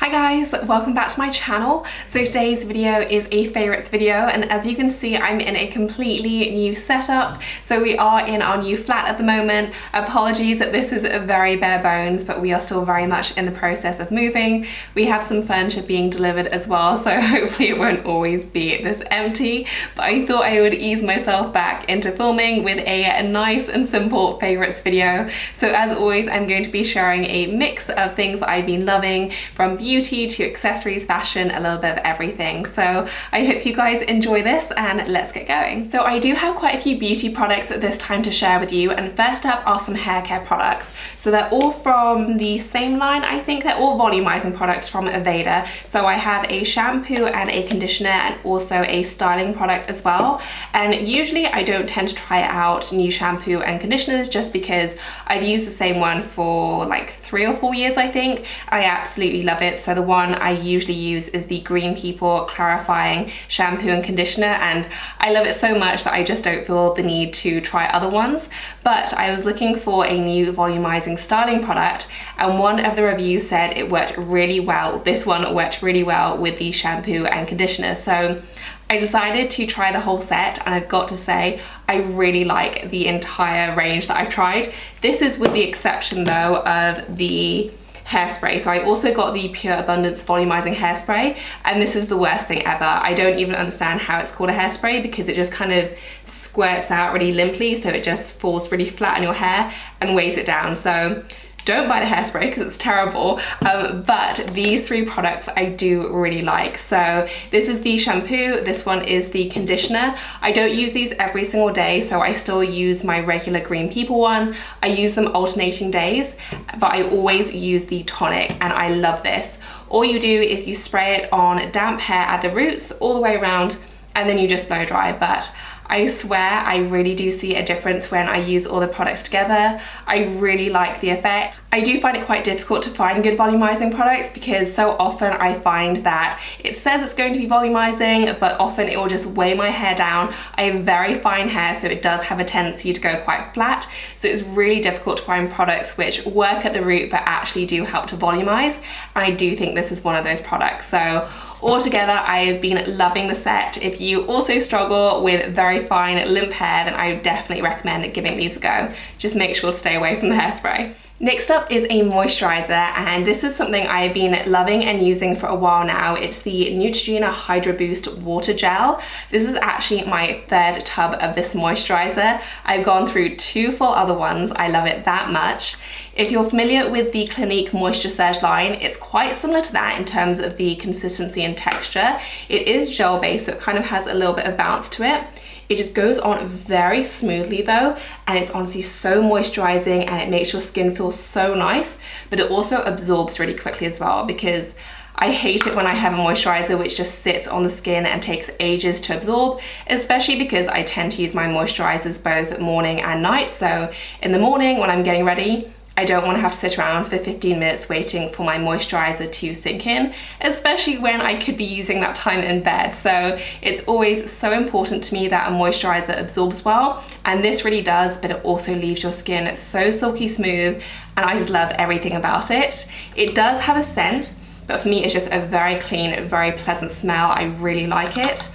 Hi guys, welcome back to my channel. So today's video is a favorites video, and as you can see I'm in a completely new setup. So we are in our new flat at the moment. Apologies that this is very bare bones, but we are still very much in the process of moving. We have some furniture being delivered as well, so hopefully it won't always be this empty. But I thought I would ease myself back into filming with a nice and simple favorites video. So as always, I'm going to be sharing a mix of things that I've been loving, from beauty to accessories, fashion, a little bit of everything. So I hope you guys enjoy this, and let's get going. So I do have quite a few beauty products at this time to share with you, and first up are some hair care products. So they're all from the same line. I think they're all volumizing products from Aveda. So I have a shampoo and a conditioner and also a styling product as well. And usually I don't tend to try out new shampoo and conditioners just because I've used the same one for like 3 or 4 years, I think. I absolutely love it. So the one I usually use is the Green People Clarifying Shampoo and Conditioner, and I love it so much that I just don't feel the need to try other ones. But I was looking for a new volumizing styling product, and one of the reviews said it worked really well. This one worked really well with the shampoo and conditioner. So I decided to try the whole set, and I've got to say I really like the entire range that I've tried. This is with the exception though of the hairspray. So I also got the Pure Abundance volumizing hairspray, and this is the worst thing ever. I don't even understand how it's called a hairspray because it just kind of squirts out really limply, so it just falls really flat on your hair and weighs it down. So don't buy the hairspray because it's terrible, but these 3 products I do really like. So this is the shampoo, this one is the conditioner. I don't use these every single day, so I still use my regular Green People one. I use them alternating days, but I always use the tonic, and I love this. All you do is you spray it on damp hair at the roots all the way around, and then you just blow dry. But I swear I really do see a difference when I use all the products together. I really like the effect. I do find it quite difficult to find good volumizing products because so often I find that it says it's going to be volumizing, but often it will just weigh my hair down. I have very fine hair, so it does have a tendency to go quite flat. So it's really difficult to find products which work at the root but actually do help to volumize. And I do think this is one of those products. So altogether, I have been loving the set. If you also struggle with very fine limp hair, then I would definitely recommend giving these a go. Just make sure to stay away from the hairspray. Next up is a moisturizer, and this is something I've been loving and using for a while now. It's the Neutrogena Hydro Boost Water Gel. This is actually my 3rd tub of this moisturizer. I've gone through 2 full other ones. I love it that much. If you're familiar with the Clinique Moisture Surge line, it's quite similar to that in terms of the consistency and texture. It is gel based, so it kind of has a little bit of bounce to it. It just goes on very smoothly though, and it's honestly so moisturizing, and it makes your skin feel so nice, but it also absorbs really quickly as well, because I hate it when I have a moisturizer which just sits on the skin and takes ages to absorb, especially because I tend to use my moisturizers both morning and night. So in the morning when I'm getting ready, I don't want to have to sit around for 15 minutes waiting for my moisturizer to sink in, especially when I could be using that time in bed. So it's always so important to me that a moisturizer absorbs well, and this really does, but it also leaves your skin so silky smooth, and I just love everything about it. It does have a scent, but for me it's just a very clean, very pleasant smell. I really like it.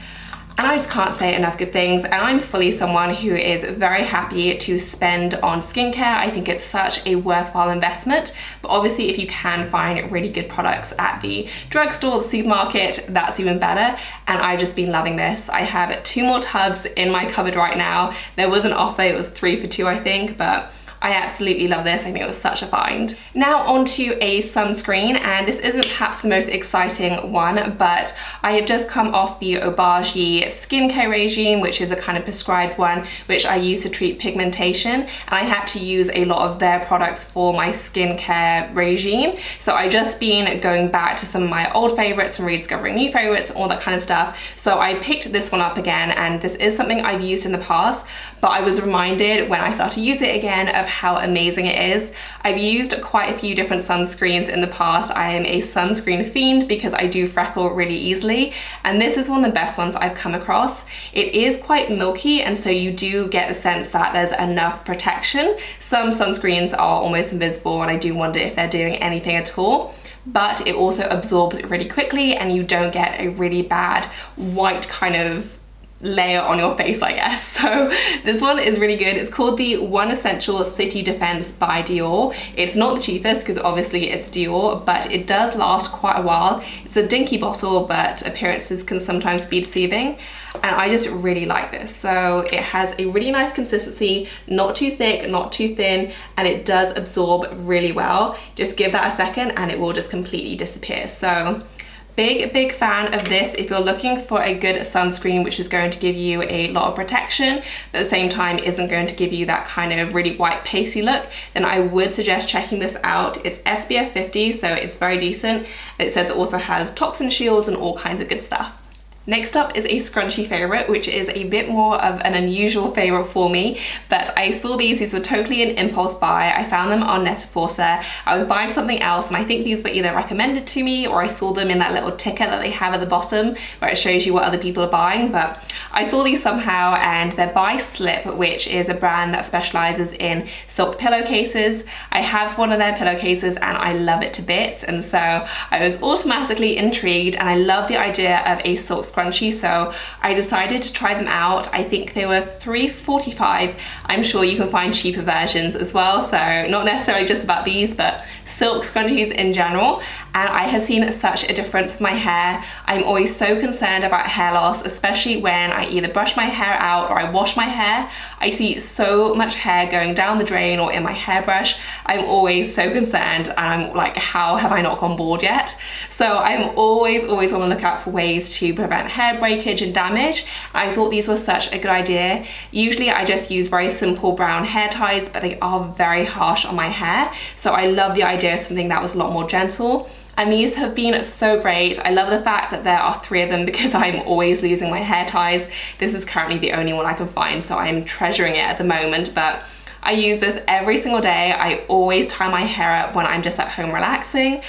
And I just can't say enough good things, and I'm fully someone who is very happy to spend on skincare. I think it's such a worthwhile investment, but obviously if you can find really good products at the drugstore or the supermarket, that's even better, and I've just been loving this. I have 2 more tubs in my cupboard right now. There was an offer, it was 3 for 2 I think, but I absolutely love this. I think it was such a find. Now onto a sunscreen, and this isn't perhaps the most exciting one, but I have just come off the Obagi skincare regime, which is a kind of prescribed one which I use to treat pigmentation, and I had to use a lot of their products for my skincare regime. So I've just been going back to some of my old favorites and rediscovering new favorites and all that kind of stuff. So I picked this one up again, and this is something I've used in the past, but I was reminded when I started to use it again of how amazing it is. I've used quite a few different sunscreens in the past. I am a sunscreen fiend because I do freckle really easily, and this is one of the best ones I've come across. It is quite milky, and so you do get the sense that there's enough protection. Some sunscreens are almost invisible, and I do wonder if they're doing anything at all. but it also absorbs really quickly and you don't get a really bad white kind of layer on your face, I guess. So this one is really good. It's called the One Essential City Defense by Dior. It's not the cheapest because obviously it's Dior, but it does last quite a while. It's a dinky bottle, but appearances can sometimes be deceiving, and I just really like this. So it has a really nice consistency, not too thick, not too thin, and it does absorb really well. Just give that a second and it will just completely disappear. So big fan of this if you're looking for a good sunscreen which is going to give you a lot of protection but at the same time isn't going to give you that kind of really white pasty look, then I would suggest checking this out. It's SPF 50, so it's very decent. It says it also has toxin shields and all kinds of good stuff. Next up is a Scrunchie favorite, which is a bit more of an unusual favorite for me, but I saw these were totally an impulse buy. I found them on Net-a-Porter. I was buying something else and I think these were either recommended to me or I saw them in that little ticker that they have at the bottom where it shows you what other people are buying, but I saw these somehow, and they're by Slip, which is a brand that specializes in silk pillowcases. I have one of their pillowcases and I love it to bits, and so I was automatically intrigued and I love the idea of a silk scrunchie, so I decided to try them out. I think they were $3.45. I'm sure you can find cheaper versions as well, so not necessarily just about these, but silk scrunchies in general, and I have seen such a difference with my hair. I'm always so concerned about hair loss, especially when I either brush my hair out or I wash my hair. I see so much hair going down the drain or in my hairbrush. I'm always so concerned and I'm like, how have I not gone bald yet? So I'm always on the lookout for ways to prevent hair breakage and damage. I thought these were such a good idea. Usually I just use very simple brown hair ties, but they are very harsh on my hair, so I love the idea of something that was a lot more gentle. And these have been so great. I love the fact that there are 3 of them because I'm always losing my hair ties. This is currently the only one I can find, so I'm treasuring it at the moment, but I use this every single day. I always tie my hair up when I'm just at home relaxing.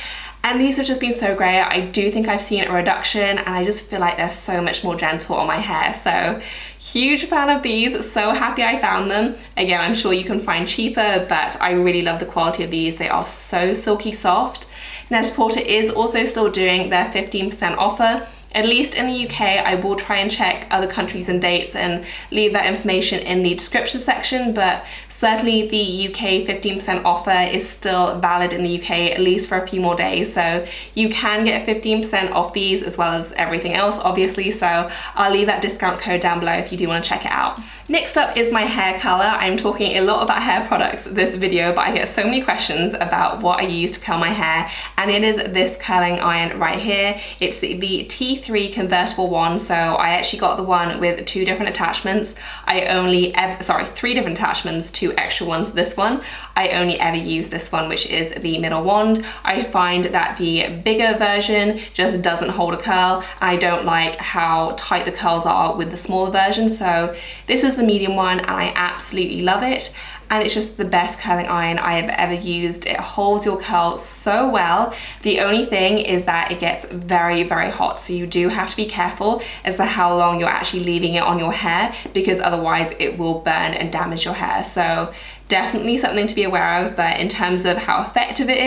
And these have just been so great. I do think I've seen a reduction and I just feel like they're so much more gentle on my hair. So huge fan of these, so happy I found them. Again, I'm sure you can find cheaper, but I really love the quality of these. They are so silky soft. Net-a-Porter is also still doing their 15% offer. At least in the UK, I will try and check other countries and dates and leave that information in the description section, but certainly the UK 15% offer is still valid in the UK, at least for a few more days. So you can get 15% off these as well as everything else, obviously. So I'll leave that discount code down below if you do want to check it out. Next up is my hair color. I'm talking a lot about hair products this video, but I get so many questions about what I use to curl my hair, and it is this curling iron right here. It's the T3 convertible one, so I actually got the one with 2 different attachments. Sorry, 3 different attachments, 2 extra ones. This one, I only ever use this one, which is the middle wand. I find that the bigger version just doesn't hold a curl. I don't like how tight the curls are with the smaller version, so this is the medium one and I absolutely love it. And it's just the best curling iron I have ever used. It holds your curl so well. The only thing is that it gets very hot, so you do have to be careful as to how long you're actually leaving it on your hair, because otherwise it will burn and damage your hair. So definitely something to be aware of, but in terms of how effective it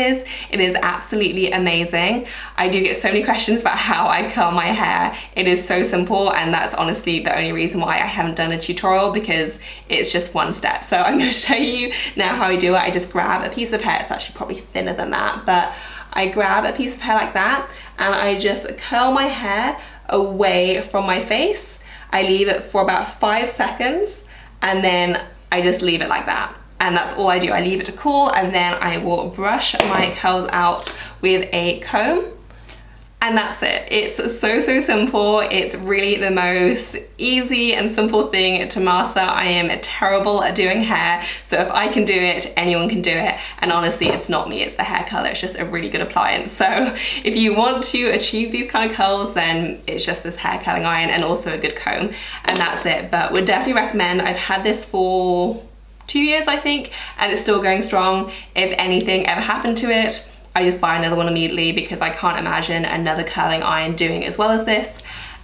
is absolutely amazing. I do get so many questions about how I curl my hair. It is so simple, and that's honestly the only reason why I haven't done a tutorial, because it's just one step. So I'm going to show you now how I do it. I just grab a piece of hair. It's actually probably thinner than that, but I grab a piece of hair like that and I just curl my hair away from my face. I leave it for about 5 seconds and then I just leave it like that. And that's all I do. I leave it to cool and then I will brush my curls out with a comb. And that's it. It's so simple. It's really the most easy and simple thing to master. I am terrible at doing hair, so if I can do it, anyone can do it. And honestly, it's not me, it's the hair color. It's just a really good appliance. So if you want to achieve these kind of curls, then it's just this hair curling iron and also a good comb, and that's it. But would definitely recommend. I've had this for 2 years, I think, and it's still going strong. If anything ever happened to it, I just buy another one immediately, because I can't imagine another curling iron doing as well as this.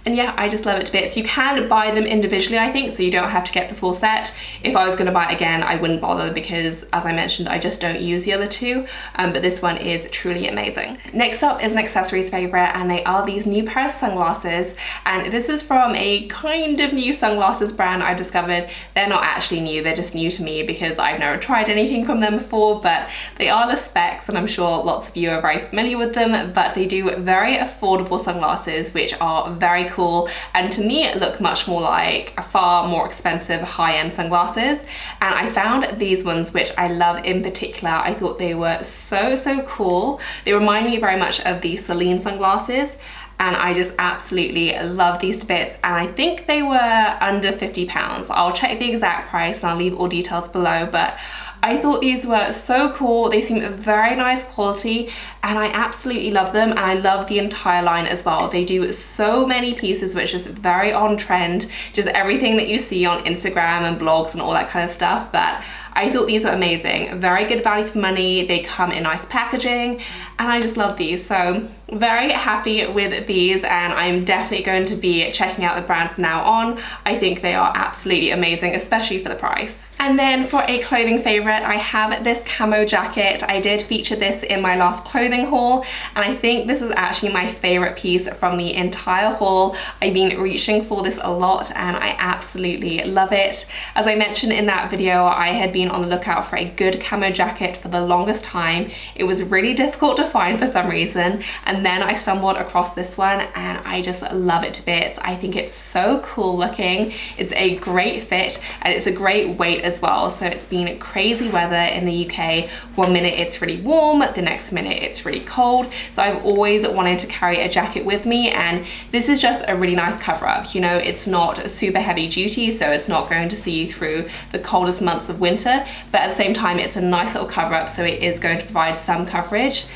And yeah, I just love it to bits. You can buy them individually, I think, so you don't have to get the full set. If I was going to buy it again, I wouldn't bother because, as I mentioned, I just don't use the other two, but this one is truly amazing. Next up is an accessories favorite, and they are these new pair of sunglasses, and this is from a kind of new sunglasses brand I've discovered. They're not actually new, they're just new to me because I've never tried anything from them before, but they are the specs, and I'm sure lots of you are very familiar with them, but they do very affordable sunglasses which are very cool, and to me look much more like a far more expensive high-end sunglasses. And I found these ones which I love in particular. I thought they were so cool. They remind me very much of the Celine sunglasses, and I just absolutely love these to bits, and I think they were under £50. I'll check the exact price and I'll leave all details below, but I thought these were so cool. They seem very nice quality, and I absolutely love them, and I love the entire line as well. They do so many pieces which is very on trend, just everything that you see on Instagram and blogs and all that kind of stuff, but I thought these were amazing. Very good value for money. They come in nice packaging, and I just love these. So very happy with these, and I'm definitely going to be checking out the brand from now on. I think they are absolutely amazing, especially for the price. And then for a clothing favorite, I have this camo jacket. I did feature this in my last clothing haul, and I think this is actually my favorite piece from the entire haul. I've been reaching for this a lot, and I absolutely love it. As I mentioned in that video, I had been on the lookout for a good camo jacket for the longest time. It was really difficult to find for some reason, and then I stumbled across this one, and I just love it to bits. I think it's so cool looking. It's a great fit, and it's a great weight as well. So it's been crazy weather in the UK. One minute it's really warm, the next minute it's really cold. So I've always wanted to carry a jacket with me, and this is just a really nice cover up. You know, it's not super heavy duty, so it's not going to see you through the coldest months of winter, but at the same time it's a nice little cover up, so it is going to provide some coverage.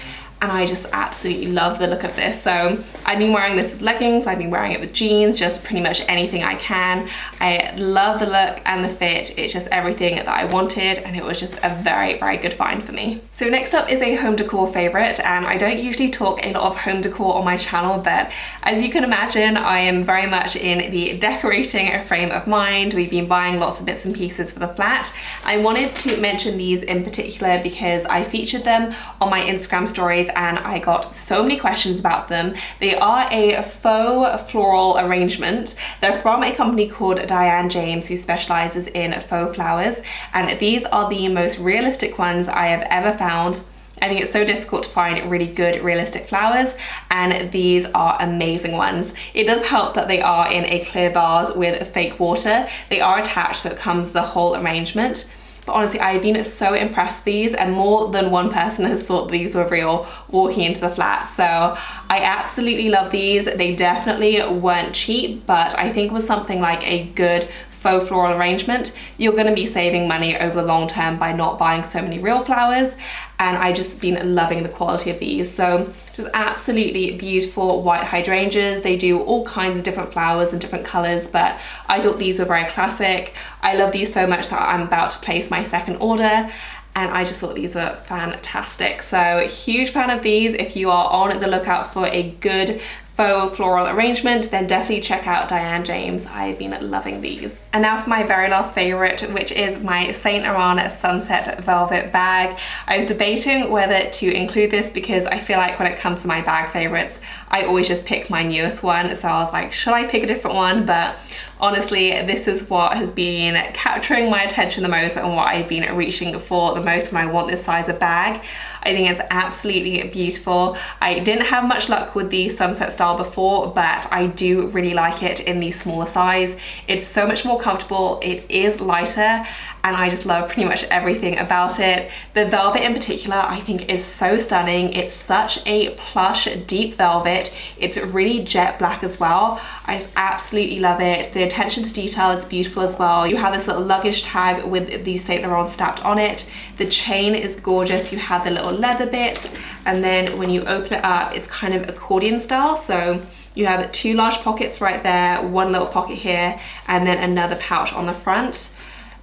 And I just absolutely love the look of this. So I've been wearing this with leggings, I've been wearing it with jeans, just pretty much anything I can. I love the look and the fit. It's just everything that I wanted, and it was just a very good find for me. So next up is a home decor favorite, and I don't usually talk a lot of home decor on my channel, but as you can imagine, I am very much in the decorating frame of mind. We've been buying lots of bits and pieces for the flat. I wanted to mention these in particular because I featured them on my Instagram stories, and I got so many questions about them. They are a faux floral arrangement. They're from a company called Diane James, who specializes in faux flowers, and these are the most realistic ones I have ever found. I think it's so difficult to find really good realistic flowers, and these are amazing ones. It does help that they are in a clear vase with fake water. They are attached, so it comes the whole arrangement. But honestly, I've been so impressed with these, and more than one person has thought these were real walking into the flat. So I absolutely love these. They definitely weren't cheap, but I think with something like a good faux floral arrangement, you're going to be saving money over the long term by not buying so many real flowers. And I just been loving the quality of these. So just absolutely beautiful white hydrangeas. They do all kinds of different flowers and different colors, but I thought these were very classic. I love these so much that I'm about to place my second order, and I just thought these were fantastic. So huge fan of these. If you are on the lookout for a good faux floral arrangement, then definitely check out Diane James. I've been loving these. And now for my very last favorite, which is my Saint Laurent Sunset Velvet bag. I was debating whether to include this because I feel like when it comes to my bag favorites, I always just pick my newest one. So I was like, should I pick a different one? But honestly, this is what has been capturing my attention the most and what I've been reaching for the most when I want this size of bag. I think it's absolutely beautiful. I didn't have much luck with the sunset style before, but I do really like it in the smaller size. It's so much more comfortable, it is lighter, and I just love pretty much everything about it. The velvet in particular I think is so stunning. It's such a plush, deep velvet. It's really jet black as well. I just absolutely love it. The attention to detail is beautiful as well. You have this little luggage tag with the Saint Laurent stamped on it. The chain is gorgeous. You have the little leather bit, and then when you open it up, it's kind of accordion style. So you have two large pockets right there, one little pocket here, and then another pouch on the front.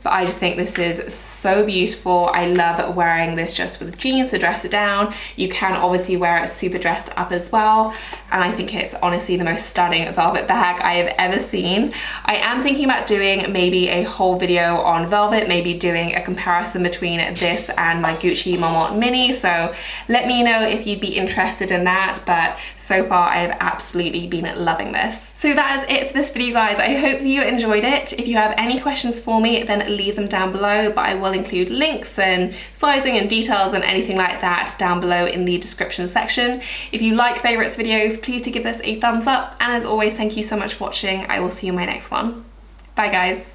But I just think this is so beautiful. I love wearing this just with jeans to dress it down. You can obviously wear it super dressed up as well. and I think it's honestly the most stunning velvet bag I have ever seen. I am thinking about doing maybe a whole video on velvet, maybe doing a comparison between this and my Gucci Marmont Mini, so let me know if you'd be interested in that, but so far I have absolutely been loving this. So that is it for this video, guys. I hope you enjoyed it. If you have any questions for me, then leave them down below, but I will include links and sizing and details and anything like that down below in the description section. If you like favorites videos, please do give this a thumbs up, and as always, thank you so much for watching. I will see you in my next one. Bye guys.